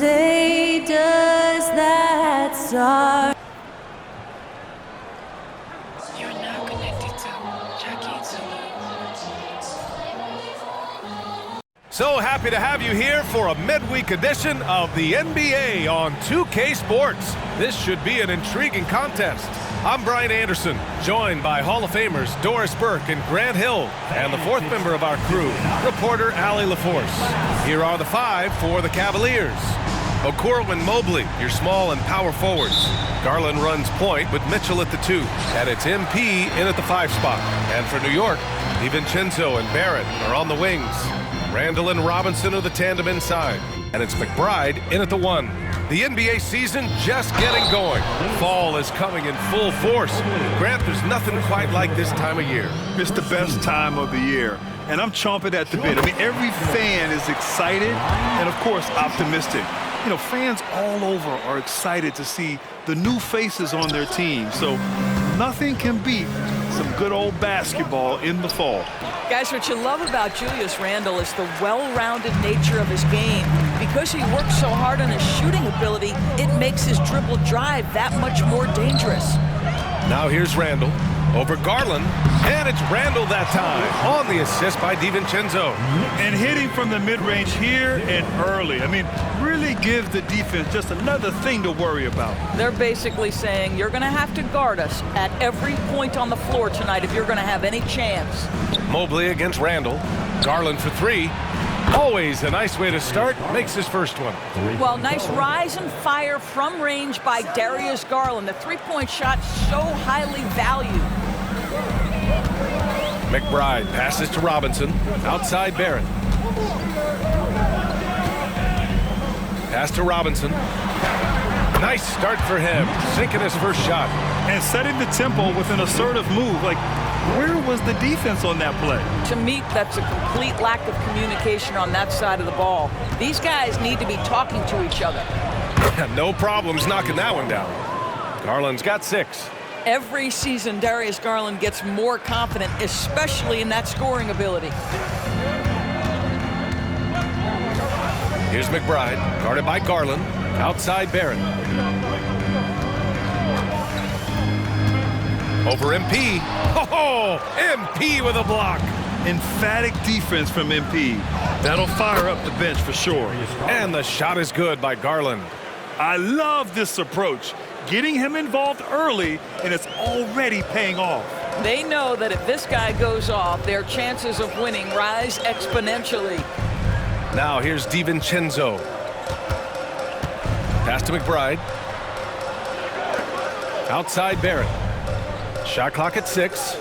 say, does that start? You're now connected to Jackie Zulu. So happy to have you here for a midweek edition of the NBA on 2K Sports. This should be an intriguing contest. I'm Brian Anderson, joined by Hall of Famers Doris Burke and Grant Hill, and the fourth member of our crew, reporter Allie LaForce. Here are the five for the Cavaliers. Okoro and Mobley, your small and power forwards. Garland runs point with Mitchell at the 2, and it's MP in at the 5 spot. And for New York, DiVincenzo and Barrett are on the wings. Randall and Robinson are the tandem inside, and it's McBride in at the 1. The NBA season just getting going. Fall is coming in full force. Grant, there's nothing quite like this time of year. It's the best time of the year, and I'm chomping at the bit. I mean, every fan is excited and, of course, optimistic. You know, fans all over are excited to see the new faces on their team. So nothing can beat some good old basketball in the fall. Guys, what you love about Julius Randle is the well-rounded nature of his game. Because he works so hard on his shooting ability, it makes his dribble drive that much more dangerous. Now here's Randall over Garland, and it's Randall that time on the assist by DiVincenzo. And hitting from the mid-range here and early. I mean, really give the defense just another thing to worry about. They're basically saying you're going to have to guard us at every point on the floor tonight if you're going to have any chance. Mobley against Randall. Garland for 3. Always a nice way to start. Makes his first one. Well, nice rise and fire from range by Darius Garland. The three-point shot so highly valued. McBride passes to Robinson. Outside Barrett. Pass to Robinson. Nice start for him. Sinking his first shot. And setting the tempo with an assertive move. Like, where was the defense on that play? To me, that's a complete lack of communication on that side of the ball. These guys need to be talking to each other. No problems knocking that one down. Garland's got 6. Every season, Darius Garland gets more confident, especially in that scoring ability. Here's McBride, guarded by Garland. Outside Barrett. Over MP. Oh, MP with a block. Emphatic defense from MP. That'll fire up the bench for sure. And the shot is good by Garland. I love this approach. Getting him involved early, and it's already paying off. They know that if this guy goes off, their chances of winning rise exponentially. Now here's DiVincenzo. Pass to McBride. Outside Barrett. Shot clock at 6.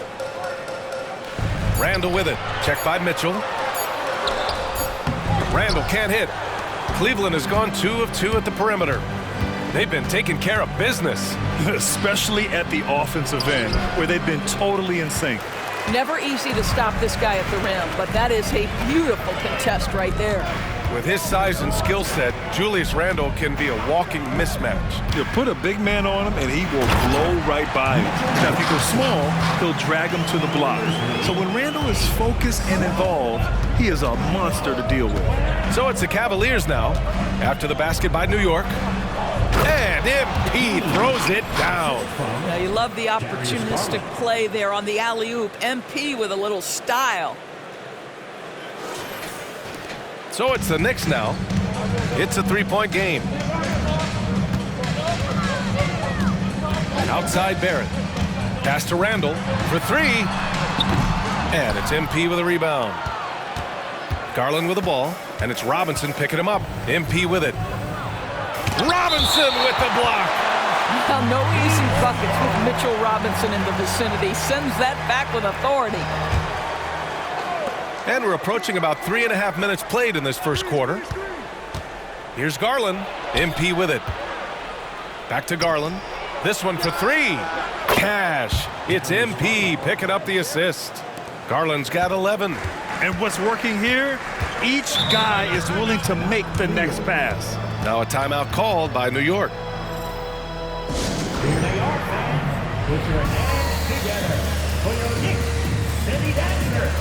Randall with it. Checked by Mitchell. Randall can't hit. Cleveland has gone 2 of 2 at the perimeter. They've been taking care of business. Especially at the offensive end, where they've been totally in sync. Never easy to stop this guy at the rim, but that is a beautiful contest right there. With his size and skill set, Julius Randle can be a walking mismatch. You put a big man on him, and he will blow right by him. Now, if he goes small, he'll drag him to the block. So when Randle is focused and involved, he is a monster to deal with. So it's the Cavaliers now, after the basket by New York. And MP throws it down. Now, you love the opportunistic play there on the alley-oop. MP with a little style. So it's the Knicks now. It's a 3-point game. Outside Barrett. Pass to Randall for 3. And it's MP with a rebound. Garland with the ball. And it's Robinson picking him up. MP with it. Robinson with the block. Now, no easy buckets with Mitchell Robinson in the vicinity. Sends that back with authority. And we're approaching about 3.5 minutes played in this first quarter. Here's Garland. MP with it. Back to Garland. This one for 3. Cash. It's MP picking up the assist. Garland's got 11. And what's working here? Each guy is willing to make the next pass. Now a timeout called by New York. Here they are, fans. Put your hands together for your Knicks City Dancers.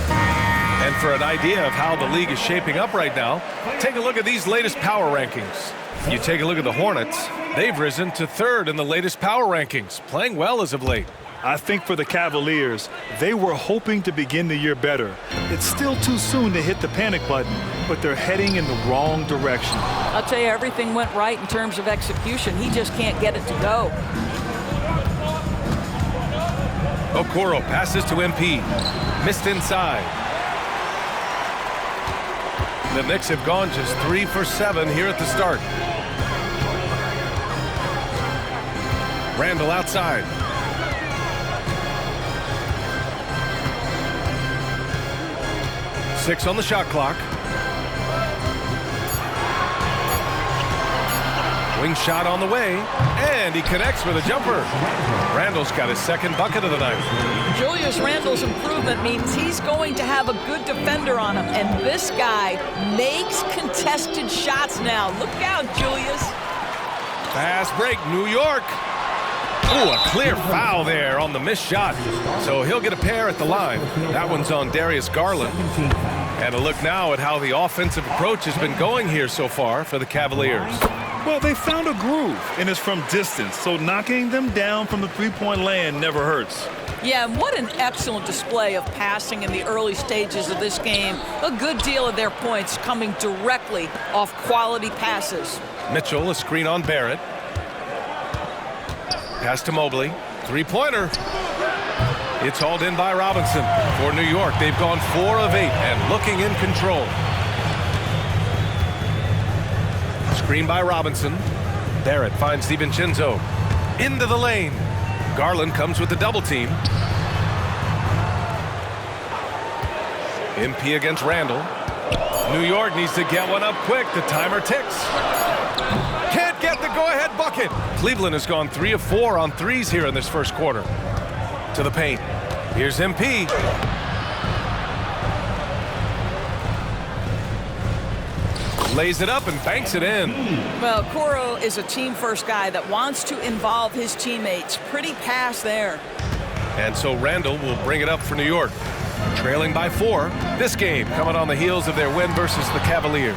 And for an idea of how the league is shaping up right now, take a look at these latest power rankings. You take a look at the Hornets. They've risen to 3rd in the latest power rankings, playing well as of late. I think for the Cavaliers, they were hoping to begin the year better. It's still too soon to hit the panic button, but they're heading in the wrong direction. I'll tell you, everything went right in terms of execution. He just can't get it to go. Okoro passes to MP. Missed inside. The Knicks have gone just 3 for 7 here at the start. Randall outside. Six on the shot clock. Wing shot on the way, and he connects with a jumper. Randall's got his 2nd bucket of the night. Julius Randle's improvement means he's going to have a good defender on him, and this guy makes contested shots now. Look out, Julius. Fast break, New York. Ooh, a clear foul there on the missed shot. So he'll get a pair at the line. That one's on Darius Garland. And a look now at how the offensive approach has been going here so far for the Cavaliers. Well, they found a groove, and it's from distance, so knocking them down from the three-point land never hurts. Yeah, and what an excellent display of passing in the early stages of this game. A good deal of their points coming directly off quality passes. Mitchell, a screen on Barrett. Pass to Mobley. Three-pointer. It's hauled in by Robinson. For New York, they've gone 4 of 8 and looking in control. Screen by Robinson. Barrett finds DiVincenzo. Into the lane. Garland comes with the double team. MP against Randall. New York needs to get one up quick. The timer ticks. Can't get the go-ahead bucket. Cleveland has gone 3 of 4 on threes here in this first quarter. To the paint. Here's MP. Lays it up and banks it in. Well, Okoro is a team-first guy that wants to involve his teammates. Pretty pass there. And so Randall will bring it up for New York. Trailing by 4. This game coming on the heels of their win versus the Cavaliers.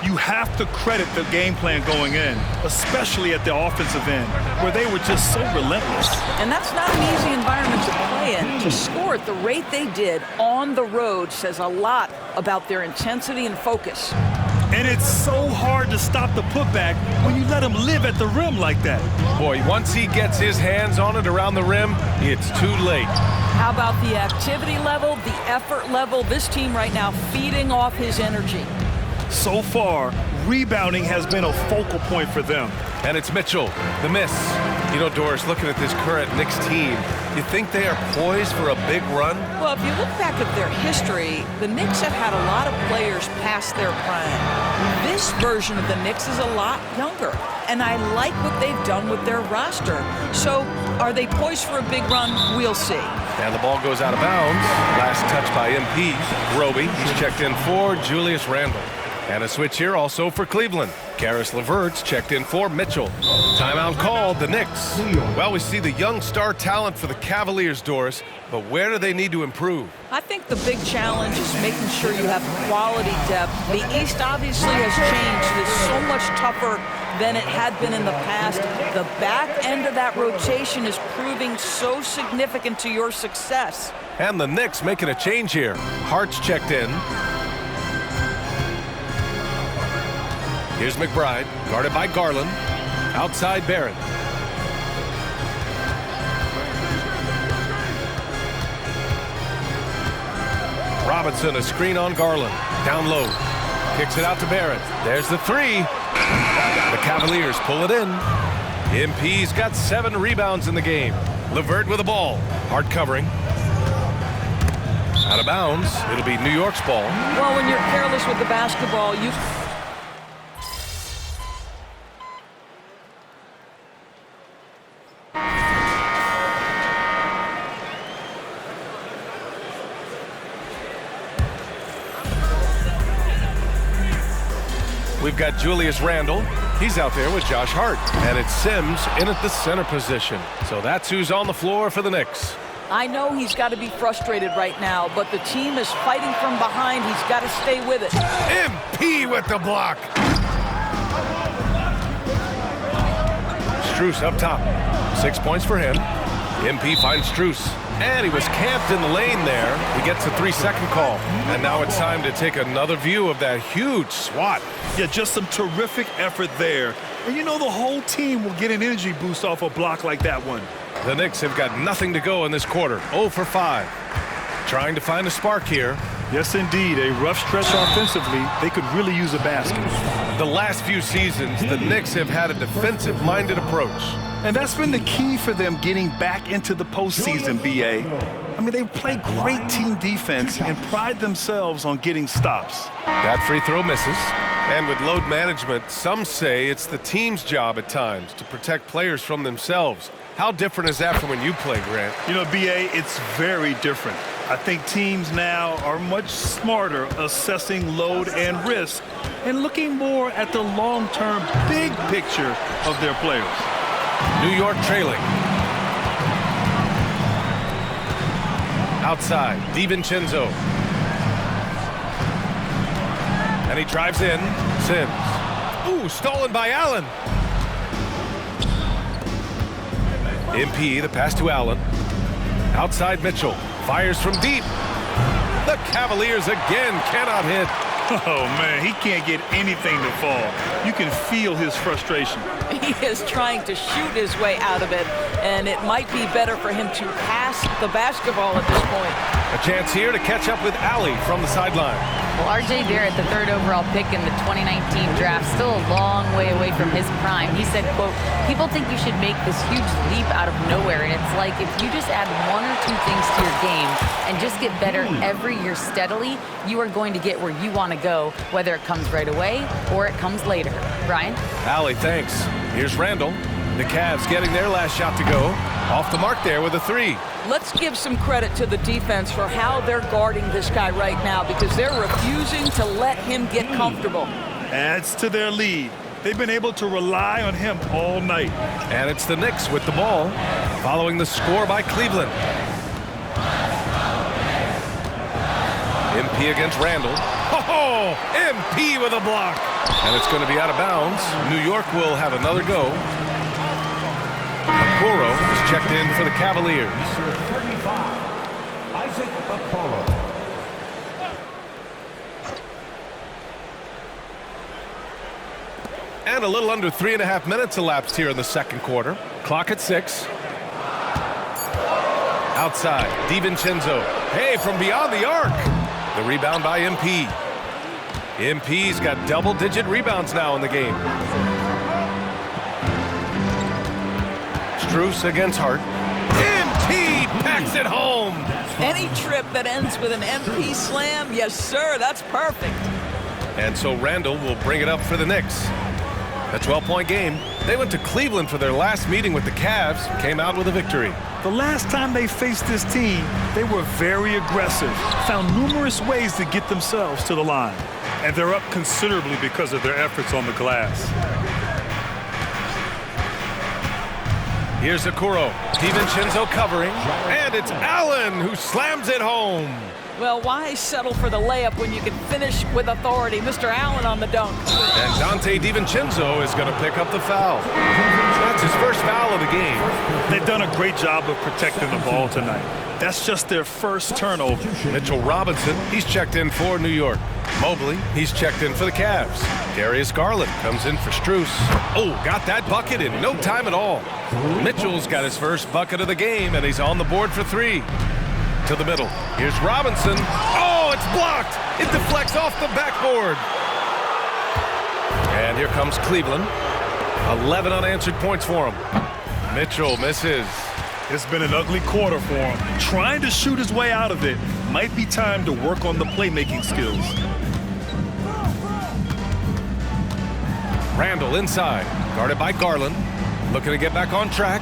You have to credit the game plan going in, especially at the offensive end, where they were just so relentless. And that's not an easy environment to play in. To score at the rate they did on the road says a lot about their intensity and focus. And it's so hard to stop the putback when you let him live at the rim like that. Boy, once he gets his hands on it around the rim, it's too late. How about the activity level, the effort level? This team right now feeding off his energy. So far, rebounding has been a focal point for them. And it's Mitchell, the miss. You know, Doris, looking at this current Knicks team, you think they are poised for a big run? Well, if you look back at their history, the Knicks have had a lot of players past their prime. This version of the Knicks is a lot younger, and I like what they've done with their roster. So, are they poised for a big run? We'll see. And the ball goes out of bounds. Last touch by MP. Roby, he's checked in for Julius Randle. And a switch here also for Cleveland. Karis LeVert's checked in for Mitchell. Timeout called, the Knicks. Well, we see the young star talent for the Cavaliers, Doris, but where do they need to improve? I think the big challenge is making sure you have quality depth. The East obviously has changed. It is so much tougher than it had been in the past. The back end of that rotation is proving so significant to your success. And the Knicks making a change here. Hart's checked in. Here's McBride, guarded by Garland. Outside Barrett. Robinson, a screen on Garland. Down low. Kicks it out to Barrett. There's the 3. The Cavaliers pull it in. MP's got 7 rebounds in the game. LeVert with the ball. Hard covering. Out of bounds. It'll be New York's ball. Well, when you're careless with the basketball, you... We've got Julius Randle. He's out there with Josh Hart. And it's Sims in at the center position. So that's who's on the floor for the Knicks. I know he's got to be frustrated right now, but the team is fighting from behind. He's got to stay with it. MP with the block. Strus up top. 6 points for him. MP finds Strus. And he was camped in the lane there. He gets a 3-second call. And now it's time to take another view of that huge swat. Yeah, just some terrific effort there. And you know the whole team will get an energy boost off a block like that one. The Knicks have got nothing to go in this quarter. 0 for 5. Trying to find a spark here. Yes, indeed. A rough stretch offensively. They could really use a basket. The last few seasons, the Knicks have had a defensive-minded approach. And that's been the key for them getting back into the postseason, B.A. I mean, they play great team defense and pride themselves on getting stops. That free throw misses. And with load management, some say it's the team's job at times to protect players from themselves. How different is that from when you play, Grant? You know, B.A., it's very different. I think teams now are much smarter assessing load and risk and looking more at the long-term big picture of their players. New York trailing. Outside, DiVincenzo. And he drives in. Sims. Ooh, stolen by Allen. MP, the pass to Allen. Outside Mitchell. Fires from deep. The Cavaliers again cannot hit. Oh, man, he can't get anything to fall. You can feel his frustration. He is trying to shoot his way out of it, and it might be better for him to pass the basketball at this point. A chance here to catch up with Allie from the sideline. Well, R.J. Barrett, the 3rd overall pick in the 2019 draft, still a long way away from his prime. He said, quote, people think you should make this huge leap out of nowhere, and it's like if you just add 1 or 2 things to your game and just get better every year steadily, you are going to get where you want to go, whether it comes right away or it comes later. Brian? Allie, thanks. Here's Randall. The Cavs getting their last shot to go. Off the mark there with a 3. Let's give some credit to the defense for how they're guarding this guy right now because they're refusing to let him get comfortable. Adds to their lead. They've been able to rely on him all night. And it's the Knicks with the ball, following the score by Cleveland. MP against Randall. Oh, MP with a block. And it's going to be out of bounds. New York will have another go. Okoro is checked in for the Cavaliers. And a little under 3.5 minutes elapsed here in the second quarter. Clock at 6. Outside, DiVincenzo. Hey, from beyond the arc. The rebound by MP. MP's got double-digit rebounds now in the game. Strus against Hart. MP packs it home. Any trip that ends with an MP slam, yes, sir, that's perfect. And so Randall will bring it up for the Knicks. A 12-point game. They went to Cleveland for their last meeting with the Cavs, came out with a victory. The last time they faced this team, they were very aggressive, found numerous ways to get themselves to the line. And they're up considerably because of their efforts on the glass. Here's Okoro. DiVincenzo covering. And it's Allen who slams it home. Well, why settle for the layup when you can finish with authority? Mr. Allen on the dunk. And Dante DiVincenzo is going to pick up the foul. That's his first foul of the game. They've done a great job of protecting the ball tonight. That's just their first turnover. Mitchell Robinson, he's checked in for New York. Mobley, he's checked in for the Cavs. Darius Garland comes in for Strus. Oh, got that bucket in no time at all. Mitchell's got his first bucket of the game, and he's on the board for 3. To the middle. Here's Robinson. Oh, it's blocked. It deflects off the backboard. And here comes Cleveland. 11 unanswered points for him. Mitchell misses. It's been an ugly quarter for him. Trying to shoot his way out of it. Might be time to work on the playmaking skills. Randall inside. Guarded by Garland. Looking to get back on track.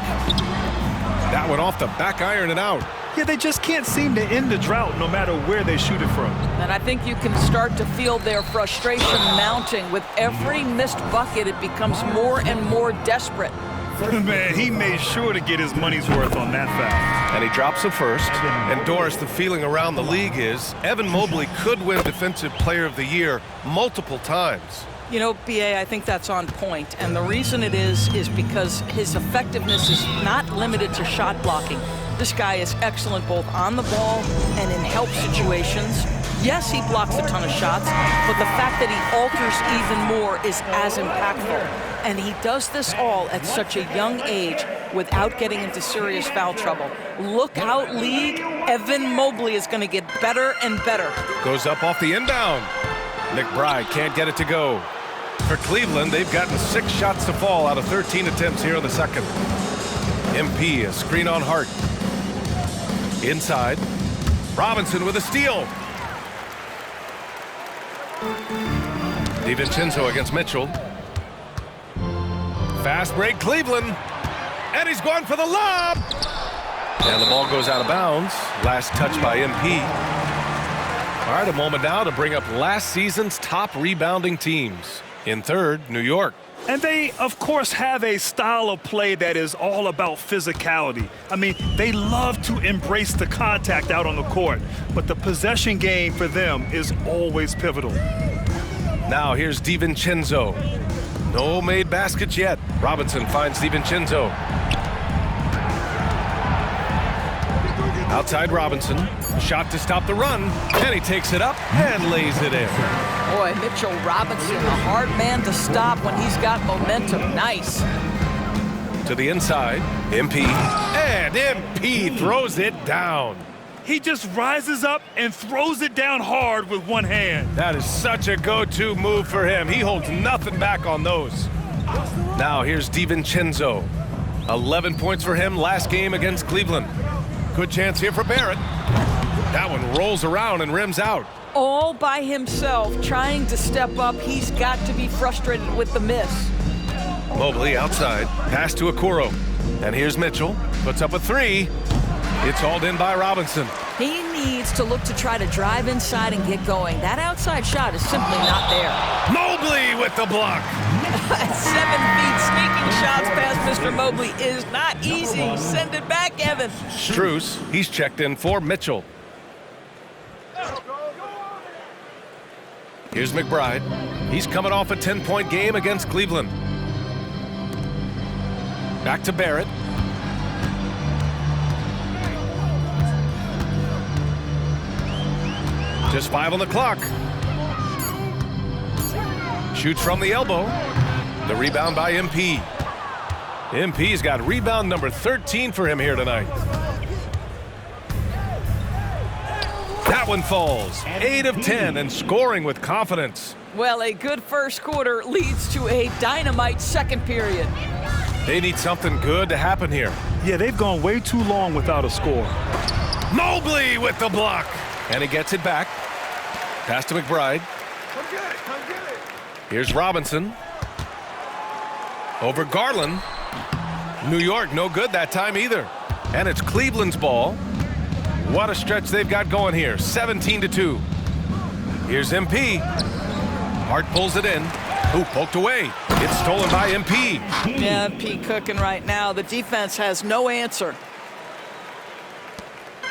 That one off the back iron and out. Yeah, they just can't seem to end the drought no matter where they shoot it from. And I think you can start to feel their frustration mounting. With every missed bucket, it becomes more and more desperate. Man, he made sure to get his money's worth on that foul. And he drops it first. And Doris, the feeling around the league is Evan Mobley could win Defensive Player of the Year multiple times. You know, BA, I think that's on point. And the reason it is because his effectiveness is not limited to shot blocking. This guy is excellent both on the ball and in help situations. Yes, he blocks a ton of shots, but the fact that he alters even more is as impactful. And he does this all at such a young age without getting into serious foul trouble. Look out, league. Evan Mobley is going to get better and better. Goes up off the inbound. McBride can't get it to go. For Cleveland, they've gotten 6 shots to fall out of 13 attempts here in the second. MP, a screen on Hart. Inside. Robinson with a steal. DiVincenzo against Mitchell. Fast break, Cleveland. And he's going for the lob. And the ball goes out of bounds. Last touch by MP. All right, a moment now to bring up last season's top rebounding teams. In third, New York. And they, of course, have a style of play that is all about physicality. I mean, they love to embrace the contact out on the court, but the possession game for them is always pivotal. Now here's DiVincenzo. No made baskets yet. Robinson finds DiVincenzo. Outside Robinson. Shot to stop the run. And he takes it up and lays it in. Boy, Mitchell Robinson, a hard man to stop when he's got momentum. Nice. To the inside. MP. And MP throws it down. He just rises up and throws it down hard with one hand. That is such a go-to move for him. He holds nothing back on those. Now here's DiVincenzo. 11 points for him last game against Cleveland. Good chance here for Barrett. That one rolls around and rims out. All by himself, trying to step up. He's got to be frustrated with the miss. Mobley outside. Pass to Okoro. And here's Mitchell. Puts up a 3. It's hauled in by Robinson. He needs to look to try to drive inside and get going. That outside shot is simply not there. Mobley with the block. 7 feet sneaking shots past Mr. Mobley is not easy. Send it back, Evan. Strus, he's checked in for Mitchell. Here's McBride. He's coming off a 10-point game against Cleveland. Back to Barrett. Just 5 on the clock. Shoots from the elbow. The rebound by MP. MP's got rebound number 13 for him here tonight. That one falls. 8 of 10 and scoring with confidence. Well, a good first quarter leads to a dynamite second period. They need something good to happen here. Yeah, they've gone way too long without a score. Mobley with the block. And he gets it back. Pass to McBride. Come get it, come get it. Here's Robinson. Over Garland. New York no good that time either. And it's Cleveland's ball. What a stretch they've got going here. 17-2. Here's MP. Hart pulls it in. Ooh, poked away. It's stolen by MP. Yeah, MP cooking right now. The defense has no answer.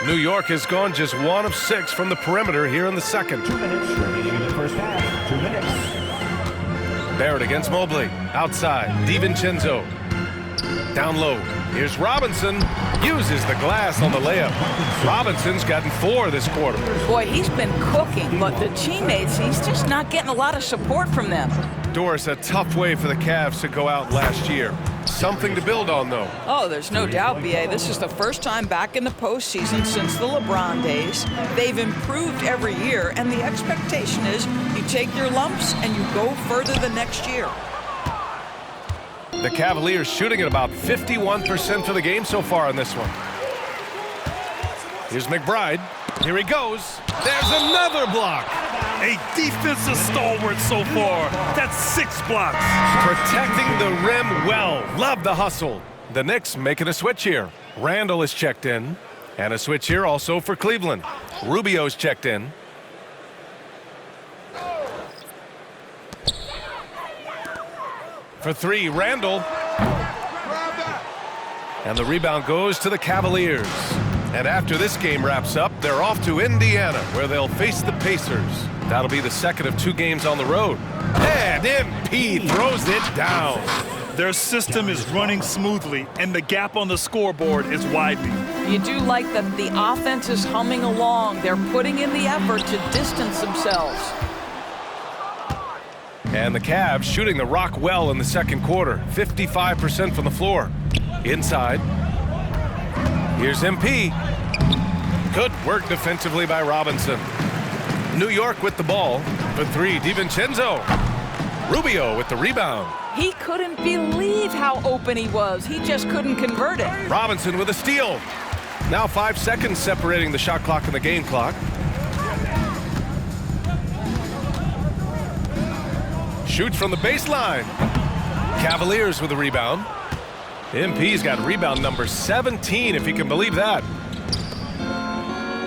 New York has gone just 1 of 6 from the perimeter here in the second. 2 minutes remaining in the first half. 2 minutes. Barrett against Mobley. Outside. DiVincenzo. Down low. Here's Robinson. Uses the glass on the layup. Robinson's gotten 4 this quarter. Boy, he's been cooking, but the teammates, he's just not getting a lot of support from them. Doris, a tough way for the Cavs to go out last year. Something to build on, though. Oh, there's no doubt, BA. This is the first time back in the postseason since the LeBron days. They've improved every year, and the expectation is you take your lumps and you go further the next year. The Cavaliers shooting at about 51% for the game so far in this one. Here's McBride. Here he goes. There's another block. A defensive stalwart so far. That's 6 blocks. Protecting the rim well. Love the hustle. The Knicks making a switch here. Randall is checked in. And a switch here also for Cleveland. Rubio's checked in. For 3, Randall. And the rebound goes to the Cavaliers. And after this game wraps up, they're off to Indiana, where they'll face the Pacers. That'll be the second of 2 games on the road. And MP throws it down. Their system is running smoothly, and the gap on the scoreboard is widening. You do like that the offense is humming along. They're putting in the effort to distance themselves. And the Cavs shooting the rock well in the second quarter. 55% from the floor. Inside. Here's MP. Good work defensively by Robinson. New York with the ball. For 3, DiVincenzo. Rubio with the rebound. He couldn't believe how open he was. He just couldn't convert it. Robinson with a steal. Now 5 seconds separating the shot clock and the game clock. Shoots from the baseline. Cavaliers with a rebound. MP's got rebound number 17, if you can believe that.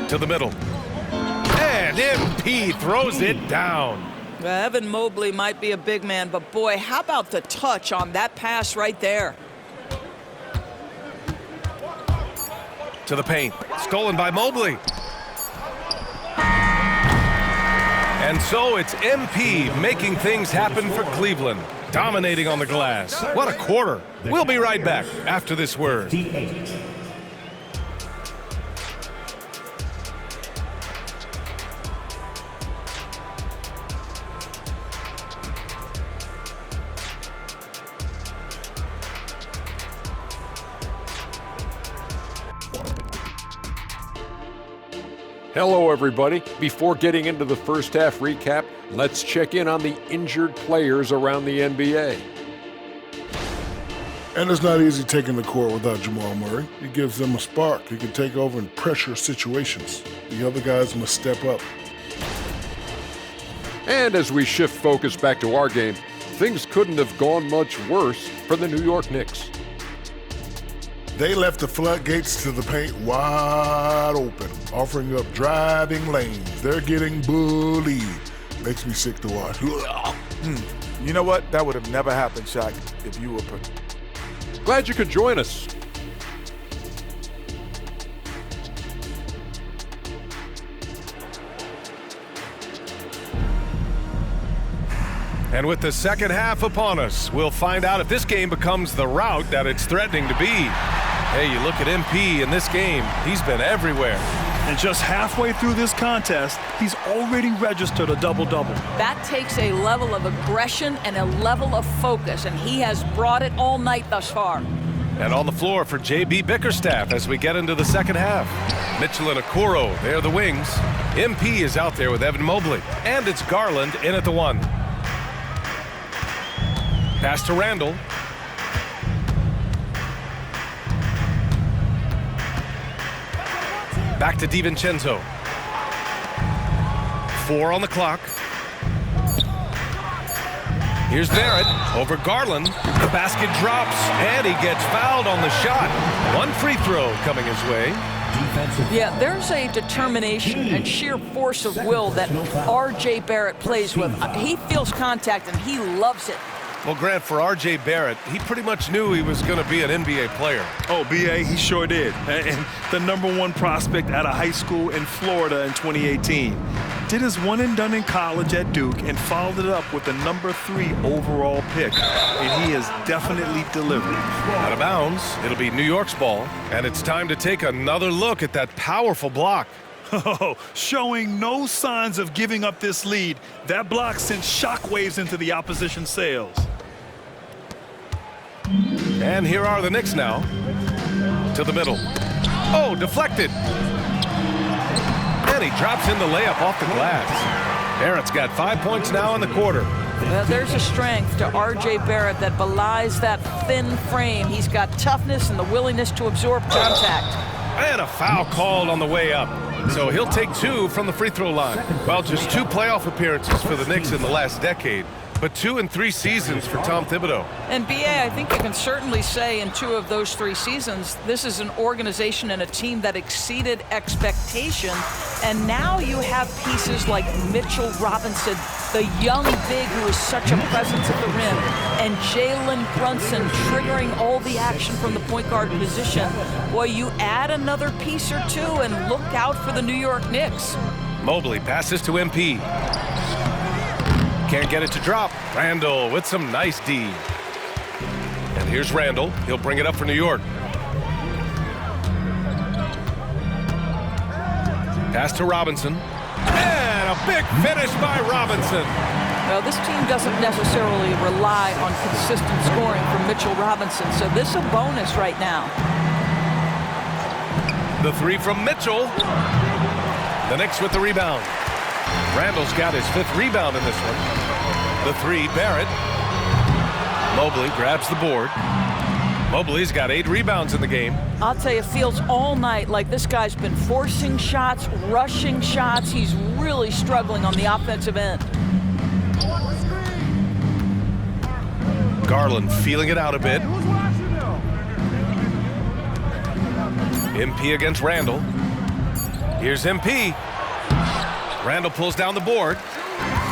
To the middle. And MP throws it down. Evan Mobley might be a big man, but boy, how about the touch on that pass right there? To the paint. Stolen by Mobley. And so it's MP making things happen for Cleveland. Dominating on the glass. What a quarter. We'll be right back after this word. Hello, everybody. Before getting into the first half recap, let's check in on the injured players around the NBA. And it's not easy taking the court without Jamal Murray. He gives them a spark. He can take over and pressure situations. The other guys must step up. And as we shift focus back to our game, things couldn't have gone much worse for the New York Knicks. They left the floodgates to the paint wide open, offering up driving lanes. They're getting bullied. Makes me sick to watch. You know what? That would have never happened, Shaq, if you were... Glad you could join us. And with the second half upon us, we'll find out if this game becomes the rout that it's threatening to be. Hey, you look at MP in this game, he's been everywhere. And just halfway through this contest, he's already registered a double-double. That takes a level of aggression and a level of focus, and he has brought it all night thus far. And on the floor for J.B. Bickerstaff as we get into the second half. Mitchell and Okoro, they're the wings. MP is out there with Evan Mobley. And it's Garland in at the 1. Pass to Randall. Back to DiVincenzo. 4 on the clock. Here's Barrett over Garland. The basket drops, and he gets fouled on the shot. 1 free throw coming his way. Yeah, there's a determination and sheer force of will that R.J. Barrett plays with. He feels contact, and he loves it. Well, Grant, for R.J. Barrett, he pretty much knew he was going to be an NBA player. Oh, B.A., he sure did. And the #1 prospect out of high school in Florida in 2018. Did his one and done in college at Duke and followed it up with the #3 overall pick. And he has definitely delivered. Out of bounds, it'll be New York's ball. And it's time to take another look at that powerful block. Oh, showing no signs of giving up this lead. That block sent shockwaves into the opposition sails. And here are the Knicks now. To the middle. Oh, deflected. And he drops in the layup off the glass. Barrett's got 5 points now in the quarter. Well, there's a strength to R.J. Barrett that belies that thin frame. He's got toughness and the willingness to absorb contact. And a foul called on the way up. So he'll take 2 from the free throw line. Well, just 2 playoff appearances for the Knicks in the last decade, but 2 in 3 seasons for Tom Thibodeau. And B.A., I think you can certainly say in 2 of those 3 seasons, this is an organization and a team that exceeded expectation. And now you have pieces like Mitchell Robinson, the young big who is such a presence at the rim, and Jalen Brunson triggering all the action from the point guard position. Boy, you add another piece or two and look out for the New York Knicks. Mobley passes to MP. Can't get it to drop. Randall with some nice D. And here's Randall. He'll bring it up for New York. Pass to Robinson. And a big finish by Robinson. Well, this team doesn't necessarily rely on consistent scoring from Mitchell Robinson, so this is a bonus right now. The three from Mitchell. The Knicks with the rebound. Randall's got his 5th rebound in this one. The three, Barrett. Mobley grabs the board. Mobley's got 8 rebounds in the game. I'll tell you, it feels all night like this guy's been forcing shots, rushing shots. He's really struggling on the offensive end. Garland feeling it out a bit. MP against Randall. Here's MP. Randall pulls down the board.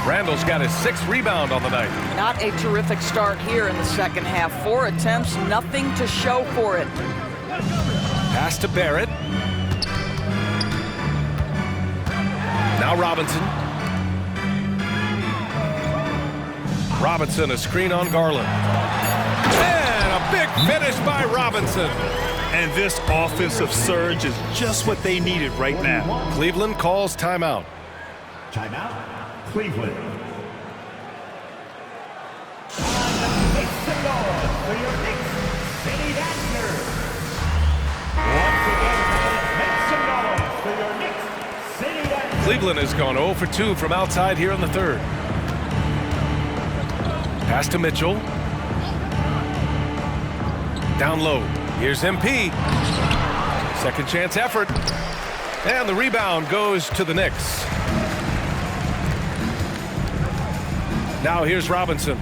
Randall's got his 6th rebound on the night. Not a terrific start here in the second half. 4 attempts, nothing to show for it. Pass to Barrett. Now Robinson. Robinson, a screen on Garland. And a big finish by Robinson. And this offensive surge is just what they needed right now. Cleveland calls timeout. Timeout, Cleveland. Make some noise for your Knicks City Dancers. Once again, make some noise for your Knicks City Dancers. Cleveland has gone 0 for 2 from outside here in the 3rd. Pass to Mitchell. Down low. Here's MP. Second chance effort. And the rebound goes to the Knicks. Now here's Robinson.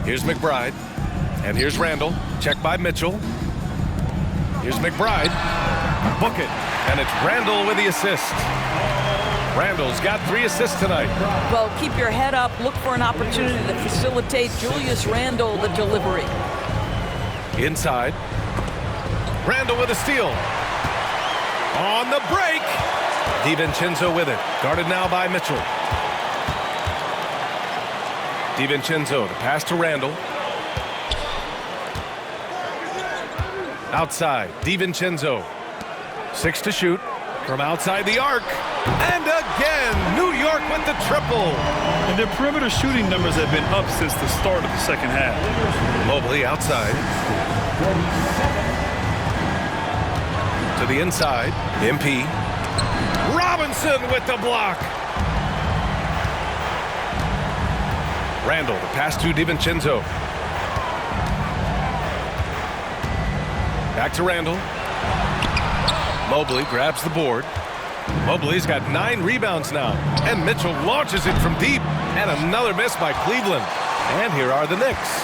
Here's McBride. And here's Randall. Check by Mitchell. Here's McBride. Book it. And it's Randall with the assist. Randall's got 3 assists tonight. Well, keep your head up. Look for an opportunity to facilitate Julius Randall the delivery. Inside. Randall with a steal. On the break. DiVincenzo with it. Guarded now by Mitchell. DiVincenzo to pass to Randall. Outside. DiVincenzo. 6 to shoot. From outside the arc. And again, New York with the triple. And their perimeter shooting numbers have been up since the start of the second half. Mobley outside. To the inside. MP. Robinson with the block. Randall, the pass to DiVincenzo. Back to Randall. Mobley grabs the board. Mobley's got 9 rebounds now. And Mitchell launches it from deep. And another miss by Cleveland. And here are the Knicks.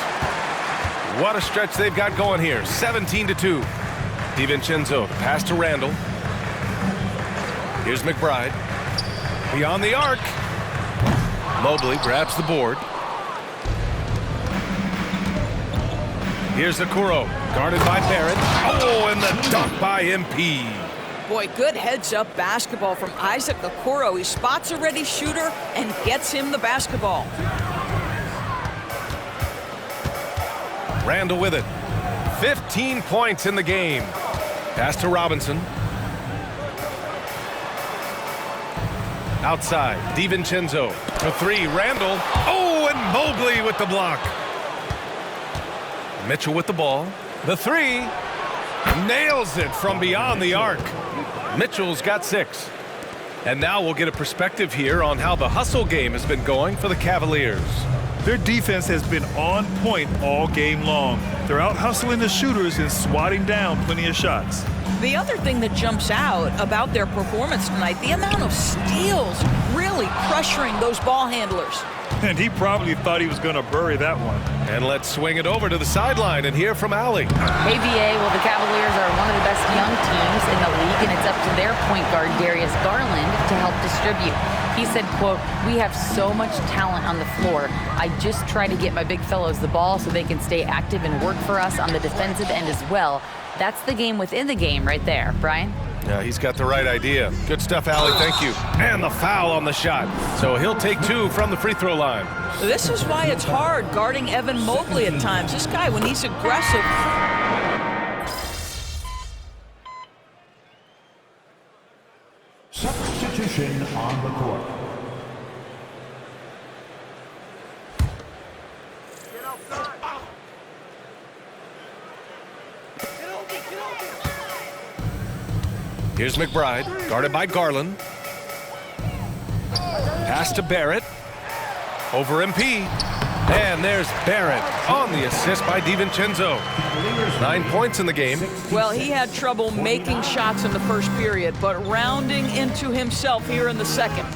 What a stretch they've got going here. 17-2. DiVincenzo, the pass to Randall. Here's McBride. Beyond the arc. Mobley grabs the board. Here's Okoro, guarded by Barrett. Oh, and the dunk by MP. Boy, good heads-up basketball from Isaac Okoro. He spots a ready shooter and gets him the basketball. Randall with it. 15 points in the game. Pass to Robinson. Outside, DiVincenzo. For 3, Randall. Oh, and Mobley with the block. Mitchell with the ball. The 3. Nails it from beyond the arc. Mitchell's got 6. And now we'll get a perspective here on how the hustle game has been going for the Cavaliers. Their defense has been on point all game long. They're out hustling the shooters and swatting down plenty of shots. The other thing that jumps out about their performance tonight, the amount of steals, really pressuring those ball handlers. And he probably thought he was going to bury that one. And let's swing it over to the sideline and hear from Allie. Hey, BA, well, the Cavaliers are one of the best young teams in the league, and it's up to their point guard, Darius Garland, to help distribute. He said, quote, "We have so much talent on the floor. I just try to get my big fellows the ball so they can stay active and work for us on the defensive end as well." That's the game within the game right there, Brian. Yeah, he's got the right idea. Good stuff, Allie. Thank you. And the foul on the shot. So he'll take 2 from the free throw line. This is why it's hard guarding Evan Mobley at times. This guy, when he's aggressive. Substitution on the court. Here's McBride, guarded by Garland. Pass to Barrett. Over MP. And there's Barrett on the assist by DiVincenzo. 9 points in the game. Well, he had trouble making shots in the first period, but rounding into himself here in the second.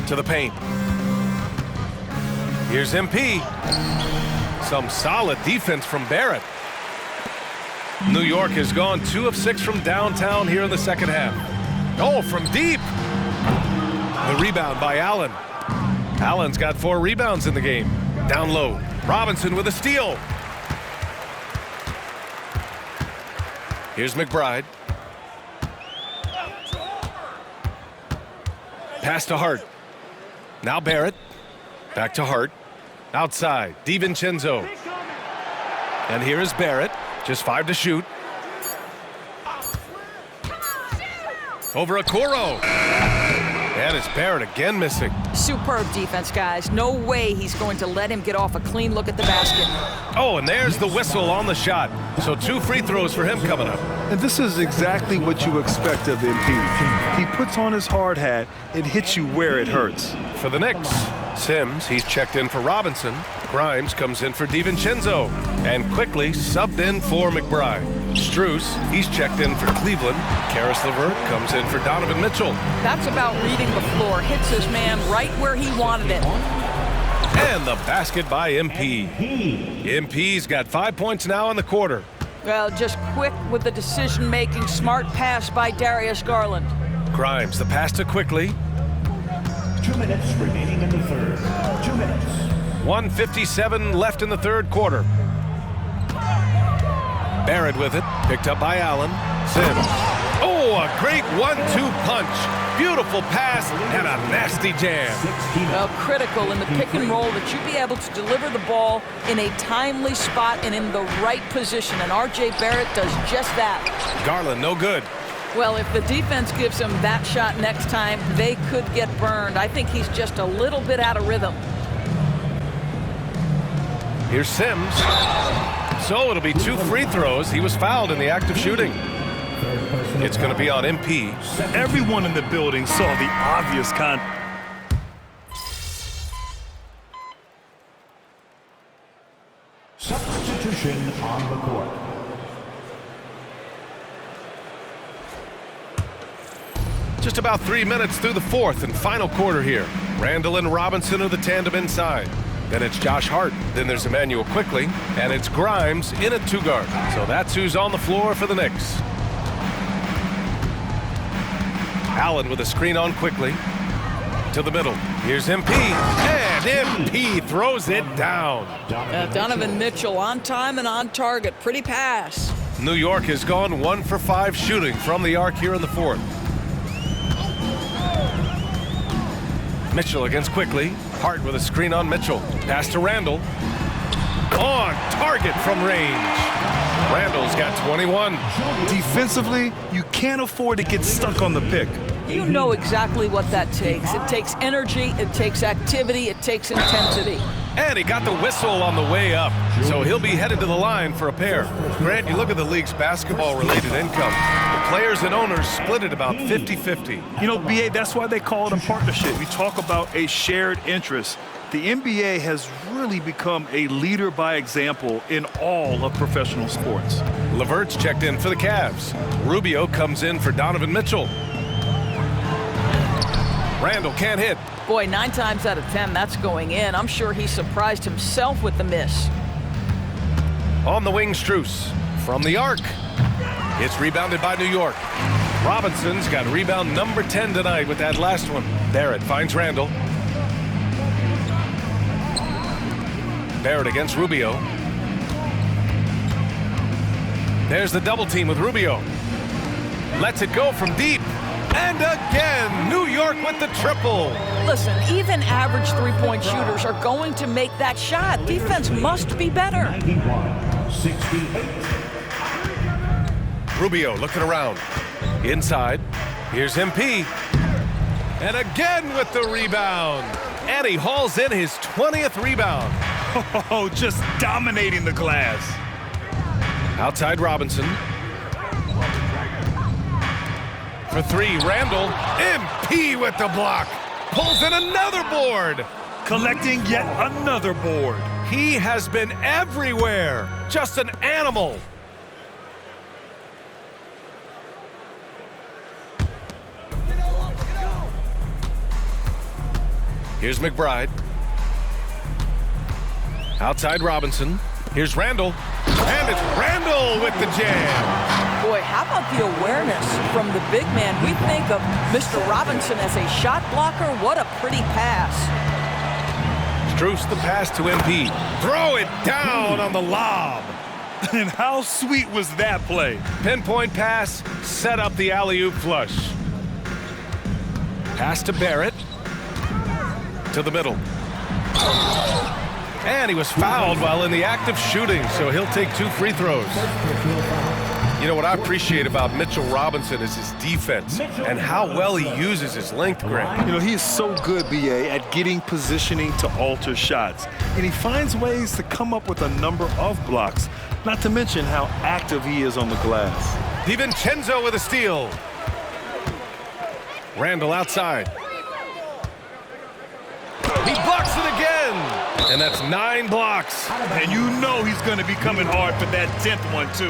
To the paint. Here's MP. Some solid defense from Barrett. New York has gone 2 of 6 from downtown here in the second half. Oh, from deep. The rebound by Allen. Allen's got 4 rebounds in the game. Down low. Robinson with a steal. Here's McBride. Pass to Hart. Now Barrett. Back to Hart. Outside. DiVincenzo. And here is Barrett. Just 5 to shoot. Over Okoro. And it's Barrett again missing. Superb defense, guys. No way he's going to let him get off a clean look at the basket. Oh, and there's the whistle on the shot. So 2 free throws for him coming up. And this is exactly what you expect of MP. He puts on his hard hat and hits you where it hurts. For the Knicks, Sims, he's checked in for Robinson. Grimes comes in for DiVincenzo. And quickly subbed in for McBride. Strus, he's checked in for Cleveland. Karis LeVert comes in for Donovan Mitchell. That's about reading the floor. Hits his man right where he wanted it. And the basket by MP. MP's got 5 points now in the quarter. Well, just quick with the decision-making. Smart pass by Darius Garland. Grimes, the pass to Quickly. 2 minutes remaining in the third. 2 minutes. 1:57 left in the third quarter. Barrett with it, picked up by Allen. Sims. Oh, a great 1-2 punch. Beautiful pass and a nasty jam. Well, critical in the pick and roll that you be able to deliver the ball in a timely spot and in the right position. And R.J. Barrett does just that. Garland, no good. Well, if the defense gives him that shot next time, they could get burned. I think he's just a little bit out of rhythm. Here's Sims. So it'll be 2 free throws. He was fouled in the act of shooting. It's going to be on MP. Everyone in the building saw the obvious Substitution on the court. Just about 3 minutes through the fourth and final quarter here. Randall and Robinson are the tandem inside. Then it's Josh Hart. Then there's Emmanuel Quickly. And it's Grimes in at 2 guard. So that's who's on the floor for the Knicks. Allen with a screen on Quickly. To the middle. Here's MP. And MP throws it down. Donovan Mitchell on time and on target. Pretty pass. New York has gone 1 for 5 shooting from the arc here in the fourth. Mitchell against Quickly. Hart with a screen on Mitchell. Pass to Randall. On target from range. Randall's got 21. Defensively, you can't afford to get stuck on the pick. You know exactly what that takes. It takes energy, it takes activity, it takes intensity. And he got the whistle on the way up, so he'll be headed to the line for a pair. Grant, you look at the league's basketball-related income. The players and owners split it about 50-50. You know, BA, that's why they call it a partnership. We talk about a shared interest. The NBA has really become a leader by example in all of professional sports. LeVert's checked in for the Cavs. Rubio comes in for Donovan Mitchell. Randall can't hit. Boy, 9 times out of 10, that's going in. I'm sure he surprised himself with the miss. On the wing, Strus. From the arc. It's rebounded by New York. Robinson's got rebound number 10 tonight with that last one. Barrett finds Randall. Barrett against Rubio. There's the double team with Rubio. Lets it go from deep. And again, New York with the triple. Listen, even average three-point shooters are going to make that shot. Defense must be better. 91-68. Rubio looking around. Inside. Here's MP. And again with the rebound. And he hauls in his 20th rebound. Oh, just dominating the glass. Outside Robinson. For three, Randall. MP with the block. Pulls in another board. Collecting yet another board. He has been everywhere. Just an animal. Here's McBride. Outside Robinson. Here's Randall. And it's Randall with the jam. Boy, how about the awareness from the big man? We think of Mr. Robinson as a shot blocker. What a pretty pass. Strus the pass to MP. Throw it down on the lob. And how sweet was that play? Pinpoint pass, set up the alley-oop flush. Pass to Barrett. To the middle. And he was fouled while in the act of shooting, so he'll take 2 free throws. You know what I appreciate about Mitchell Robinson is his defense and how well he uses his length, Greg. You know, he is so good, BA, at getting positioning to alter shots. And he finds ways to come up with a number of blocks, not to mention how active he is on the glass. DiVincenzo with a steal. Randall outside. He blocks it again. And that's 9 blocks. And you know he's going to be coming hard for that 10th one, too.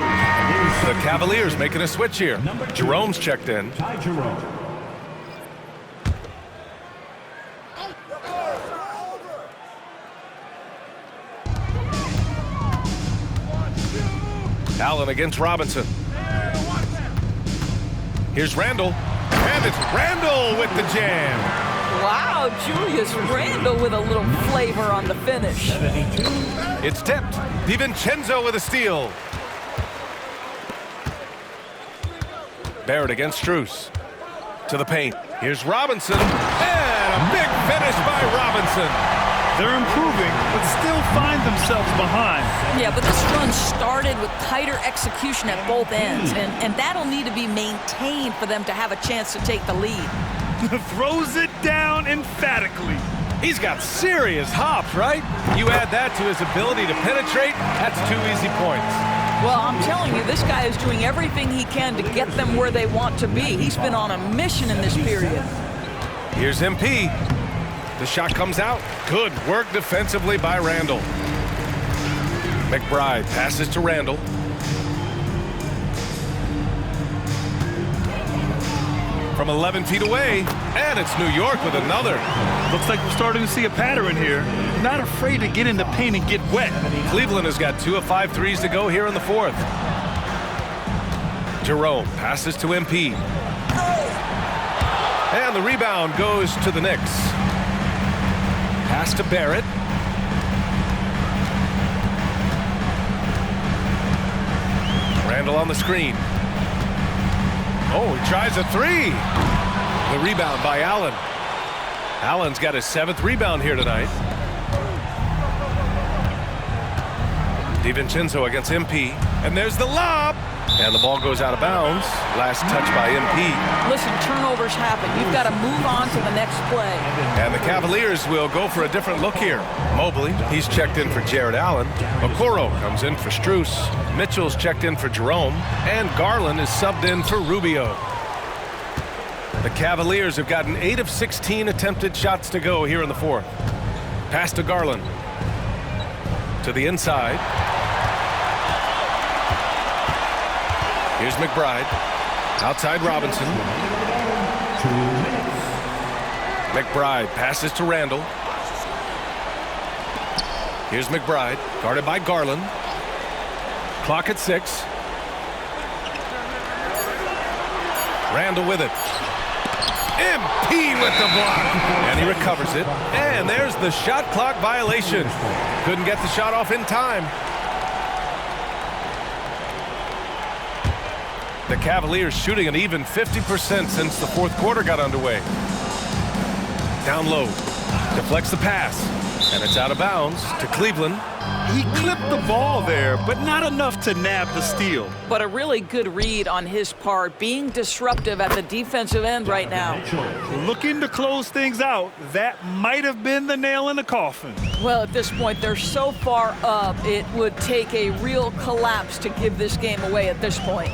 The Cavaliers making a switch here. Jerome's checked in. Ty Jerome. Allen against Robinson. Here's Randall. And it's Randall with the jam. Wow, Julius Randall with a little flavor on the finish. 72. It's tipped. DiVincenzo with a steal. Barrett against Strus. To the paint. Here's Robinson. And a big finish by Robinson. They're improving, but still find themselves behind. Yeah, but this run started with tighter execution at both ends, and that'll need to be maintained for them to have a chance to take the lead. Throws it down emphatically. He's got serious hops, right? You add that to his ability to penetrate, that's 2 easy points. Well, I'm telling you, this guy is doing everything he can to get them where they want to be. He's been on a mission in this period. Here's MP. The shot comes out. Good work defensively by Randall. McBride passes to Randall. From 11 feet away, and it's New York with another. Looks like we're starting to see a pattern here. Not afraid to get in the paint and get wet. Cleveland has got 2 of 5 threes to go here in the 4th. Jerome passes to MP. And the rebound goes to the Knicks. Pass to Barrett. Randall on the screen. Oh, he tries a 3. The rebound by Allen. Allen's got his 7th rebound here tonight. DiVincenzo against MP. And there's the lob. And the ball goes out of bounds. Last touch by MP. Listen, turnovers happen. You've got to move on to the next play. And the Cavaliers will go for a different look here. Mobley, he's checked in for Jared Allen. Okoro comes in for Strus. Mitchell's checked in for Jerome. And Garland is subbed in for Rubio. The Cavaliers have gotten 8 of 16 attempted shots to go here in the 4th. Pass to Garland. To the inside. Here's McBride. Outside Robinson. McBride passes to Randall. Here's McBride, guarded by Garland. Clock at 6. Randall with it. MP with the block. And he recovers it. And there's the shot clock violation. Couldn't get the shot off in time. The Cavaliers shooting an even 50% since the fourth quarter got underway. Down low. Deflects the pass. And it's out of bounds to Cleveland. He clipped the ball there, but not enough to nab the steal. But a really good read on his part, being disruptive at the defensive end right now. Looking to close things out, that might have been the nail in the coffin. Well, at this point, they're so far up, it would take a real collapse to give this game away at this point.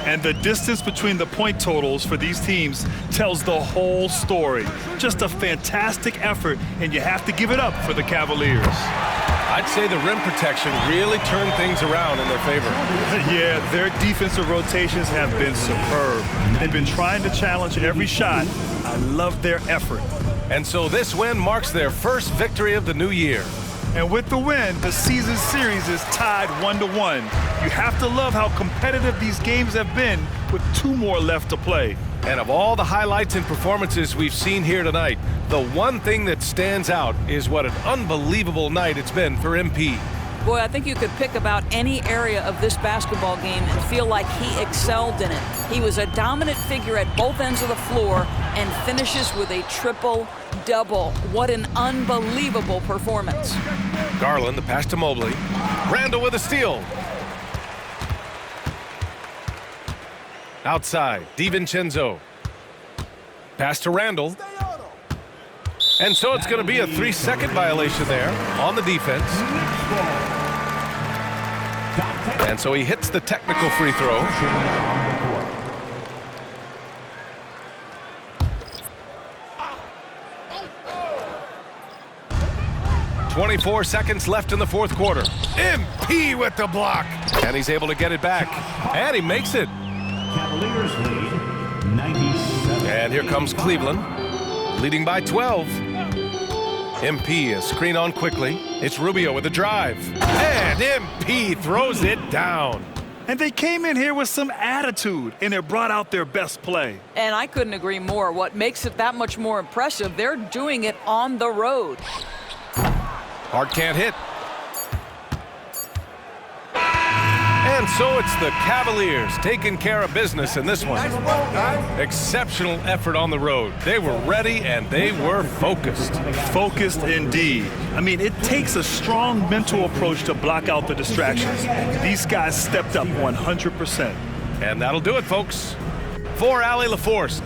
And the distance between the point totals for these teams tells the whole story. Just a fantastic effort, and you have to give it up for the Cavaliers. I'd say the rim protection really turned things around in their favor. Yeah, their defensive rotations have been superb. They've been trying to challenge every shot. I love their effort. And so this win marks their first victory of the new year. And with the win, the season series is tied 1-1. You have to love how competitive these games have been with 2 more left to play. And of all the highlights and performances we've seen here tonight, the one thing that stands out is what an unbelievable night it's been for MP. Boy, I think you could pick about any area of this basketball game and feel like he excelled in it. He was a dominant figure at both ends of the floor and finishes with a triple-double. What an unbelievable performance. Garland, the pass to Mobley. Randall with a steal. Outside, DiVincenzo. Pass to Randall. And so it's going to be a 3-second violation there on the defense. And so he hits the technical free throw. "24 seconds left in the fourth quarter. MP with the block. And he's able to get it back. And he makes it. Cavaliers lead 97. And here comes Cleveland, leading by 12. MP is screen on quickly. It's Rubio with a drive. And MP throws it down. And they came in here with some attitude, and it brought out their best play. And I couldn't agree more. What makes it that much more impressive, they're doing it on the road. Hart can't hit. And so it's the Cavaliers taking care of business in this one. Exceptional effort on the road. They were ready and they were focused. Focused indeed. I mean, it takes a strong mental approach to block out the distractions. These guys stepped up 100%. And that'll do it, folks. For Allie LaForce,